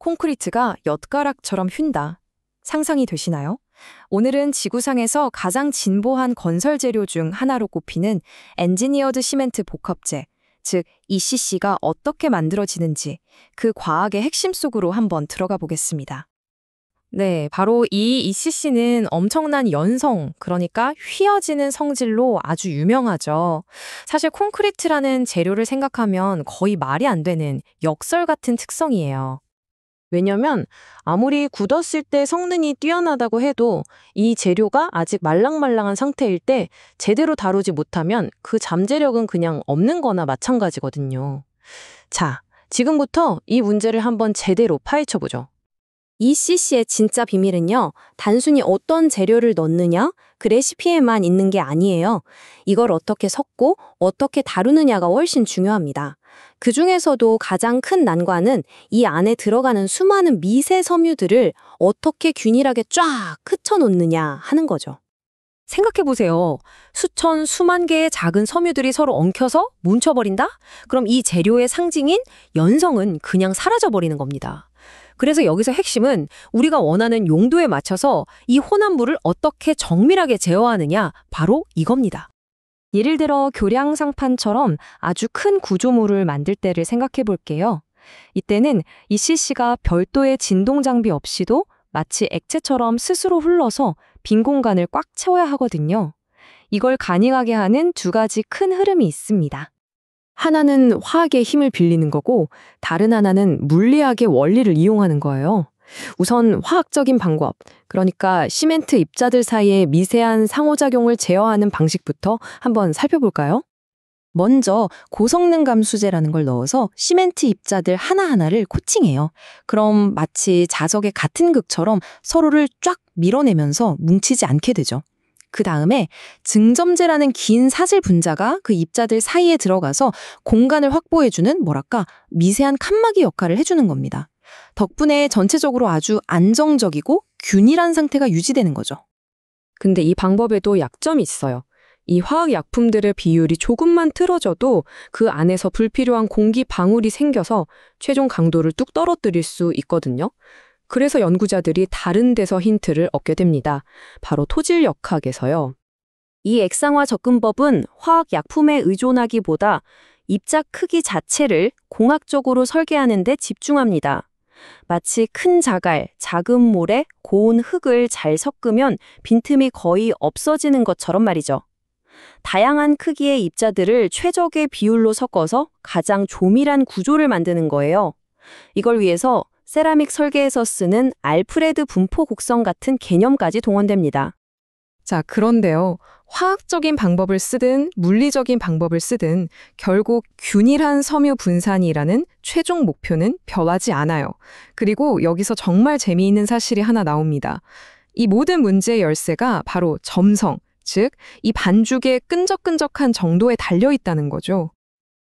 콘크리트가 엿가락처럼 휜다. 상상이 되시나요? 오늘은 지구상에서 가장 진보한 건설 재료 중 하나로 꼽히는 엔지니어드 시멘트 복합재, 즉 ECC가 어떻게 만들어지는지 그 과학의 핵심 속으로 한번 들어가 보겠습니다. 네, 바로 이 ECC는 엄청난 연성, 그러니까 휘어지는 성질로 아주 유명하죠. 사실 콘크리트라는 재료를 생각하면 거의 말이 안 되는 역설 같은 특성이에요. 왜냐면 아무리 굳었을 때 성능이 뛰어나다고 해도 이 재료가 아직 말랑말랑한 상태일 때 제대로 다루지 못하면 그 잠재력은 그냥 없는 거나 마찬가지거든요. 자, 지금부터 이 문제를 한번 제대로 파헤쳐보죠. ECC의 진짜 비밀은요, 단순히 어떤 재료를 넣느냐, 그 레시피에만 있는 게 아니에요. 이걸 어떻게 섞고 어떻게 다루느냐가 훨씬 중요합니다. 그 중에서도 가장 큰 난관은 이 안에 들어가는 수많은 미세 섬유들을 어떻게 균일하게 쫙 흩어놓느냐 하는 거죠. 생각해보세요. 수천, 수만 개의 작은 섬유들이 서로 엉켜서 뭉쳐버린다? 그럼 이 재료의 상징인 연성은 그냥 사라져버리는 겁니다. 그래서 여기서 핵심은 우리가 원하는 용도에 맞춰서 이 혼합물을 어떻게 정밀하게 제어하느냐, 바로 이겁니다. 예를 들어 교량상판처럼 아주 큰 구조물을 만들 때를 생각해 볼게요. 이때는 ECC가 별도의 진동 장비 없이도 마치 액체처럼 스스로 흘러서 빈 공간을 꽉 채워야 하거든요. 이걸 가능하게 하는 두 가지 큰 흐름이 있습니다. 하나는 화학의 힘을 빌리는 거고, 다른 하나는 물리학의 원리를 이용하는 거예요. 우선 화학적인 방법, 그러니까 시멘트 입자들 사이의 미세한 상호작용을 제어하는 방식부터 한번 살펴볼까요? 먼저 고성능 감수제라는 걸 넣어서 시멘트 입자들 하나하나를 코팅해요. 그럼 마치 자석의 같은 극처럼 서로를 쫙 밀어내면서 뭉치지 않게 되죠. 그 다음에 증점제라는 긴 사슬 분자가 그 입자들 사이에 들어가서 공간을 확보해주는 미세한 칸막이 역할을 해주는 겁니다. 덕분에 전체적으로 아주 안정적이고 균일한 상태가 유지되는 거죠. 근데 이 방법에도 약점이 있어요. 이 화학약품들의 비율이 조금만 틀어져도 그 안에서 불필요한 공기 방울이 생겨서 최종 강도를 뚝 떨어뜨릴 수 있거든요. 그래서 연구자들이 다른 데서 힌트를 얻게 됩니다. 바로 토질역학에서요. 이 액상화 접근법은 화학약품에 의존하기보다 입자 크기 자체를 공학적으로 설계하는 데 집중합니다. 마치 큰 자갈, 작은 모래, 고운 흙을 잘 섞으면 빈틈이 거의 없어지는 것처럼 말이죠. 다양한 크기의 입자들을 최적의 비율로 섞어서 가장 조밀한 구조를 만드는 거예요. 이걸 위해서 세라믹 설계에서 쓰는 알프레드 분포 곡선 같은 개념까지 동원됩니다. 자, 그런데요. 화학적인 방법을 쓰든 물리적인 방법을 쓰든 결국 균일한 섬유 분산이라는 최종 목표는 변하지 않아요. 그리고 여기서 정말 재미있는 사실이 하나 나옵니다. 이 모든 문제의 열쇠가 바로 점성, 즉 이 반죽의 끈적끈적한 정도에 달려 있다는 거죠.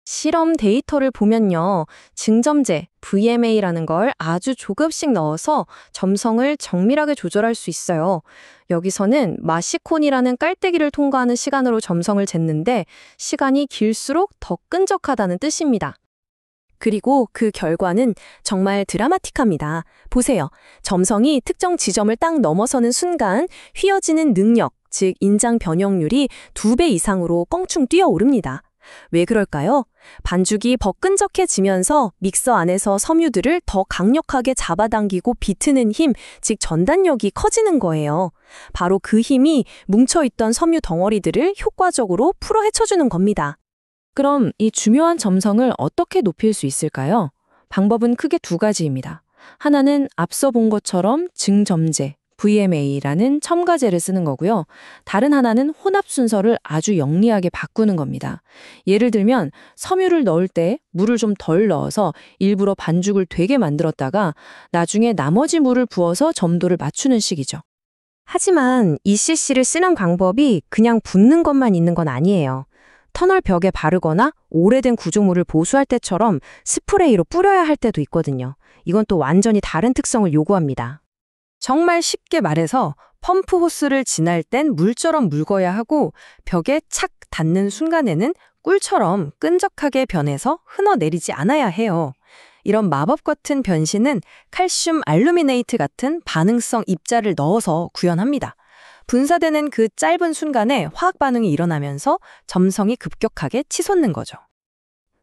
실험 데이터를 보면요. 증점제, VMA라는 걸 아주 조금씩 넣어서 점성을 정밀하게 조절할 수 있어요. 여기서는 마시콘이라는 깔때기를 통과하는 시간으로 점성을 쟀는데 시간이 길수록 더 끈적하다는 뜻입니다. 그리고 그 결과는 정말 드라마틱합니다. 보세요. 점성이 특정 지점을 딱 넘어서는 순간 휘어지는 능력, 즉 인장 변형률이 2배 이상으로 껑충 뛰어오릅니다. 왜 그럴까요? 반죽이 버끈적해지면서 믹서 안에서 섬유들을 더 강력하게 잡아당기고 비트는 힘, 즉 전단력이 커지는 거예요. 바로 그 힘이 뭉쳐있던 섬유 덩어리들을 효과적으로 풀어 헤쳐주는 겁니다. 그럼 이 중요한 점성을 어떻게 높일 수 있을까요? 방법은 크게 두 가지입니다. 하나는 앞서 본 것처럼 증점제, VMA라는 첨가제를 쓰는 거고요. 다른 하나는 혼합 순서를 아주 영리하게 바꾸는 겁니다. 예를 들면 섬유를 넣을 때 물을 좀 덜 넣어서 일부러 반죽을 되게 만들었다가 나중에 나머지 물을 부어서 점도를 맞추는 식이죠. 하지만 ECC를 쓰는 방법이 그냥 붓는 것만 있는 건 아니에요. 터널 벽에 바르거나 오래된 구조물을 보수할 때처럼 스프레이로 뿌려야 할 때도 있거든요. 이건 또 완전히 다른 특성을 요구합니다. 정말 쉽게 말해서 펌프 호스를 지날 땐 물처럼 묽어야 하고 벽에 착 닿는 순간에는 꿀처럼 끈적하게 변해서 흘러내리지 않아야 해요. 이런 마법 같은 변신은 칼슘 알루미네이트 같은 반응성 입자를 넣어서 구현합니다. 분사되는 그 짧은 순간에 화학 반응이 일어나면서 점성이 급격하게 치솟는 거죠.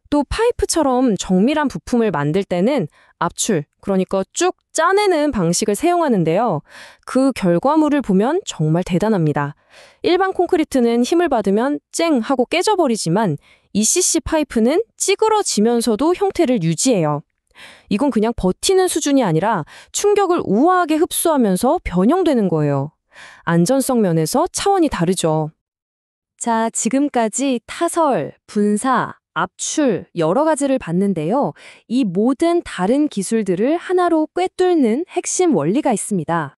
또 파이프처럼 정밀한 부품을 만들 때는 압출, 그러니까 쭉 짜내는 방식을 사용하는데요. 그 결과물을 보면 정말 대단합니다. 일반 콘크리트는 힘을 받으면 쨍 하고 깨져버리지만 ECC 파이프는 찌그러지면서도 형태를 유지해요. 이건 그냥 버티는 수준이 아니라 충격을 우아하게 흡수하면서 변형되는 거예요. 안전성 면에서 차원이 다르죠. 자, 지금까지 타설, 분사, 압출 여러 가지를 봤는데요. 이 모든 다른 기술들을 하나로 꿰뚫는 핵심 원리가 있습니다.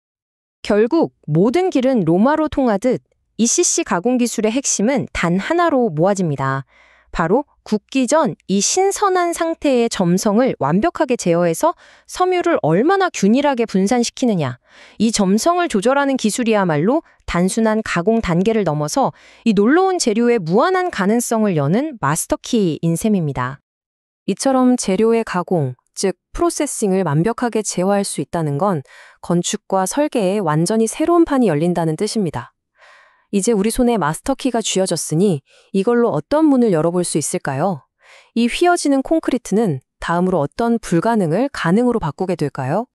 결국 모든 길은 로마로 통하듯 ECC 가공 기술의 핵심은 단 하나로 모아집니다. 바로 굳기 전 이 신선한 상태의 점성을 완벽하게 제어해서 섬유를 얼마나 균일하게 분산시키느냐. 이 점성을 조절하는 기술이야말로 단순한 가공 단계를 넘어서 이 놀라운 재료의 무한한 가능성을 여는 마스터키인 셈입니다. 이처럼 재료의 가공, 즉 프로세싱을 완벽하게 제어할 수 있다는 건 건축과 설계에 완전히 새로운 판이 열린다는 뜻입니다. 이제 우리 손에 마스터키가 쥐어졌으니 이걸로 어떤 문을 열어볼 수 있을까요? 이 휘어지는 콘크리트는 다음으로 어떤 불가능을 가능으로 바꾸게 될까요?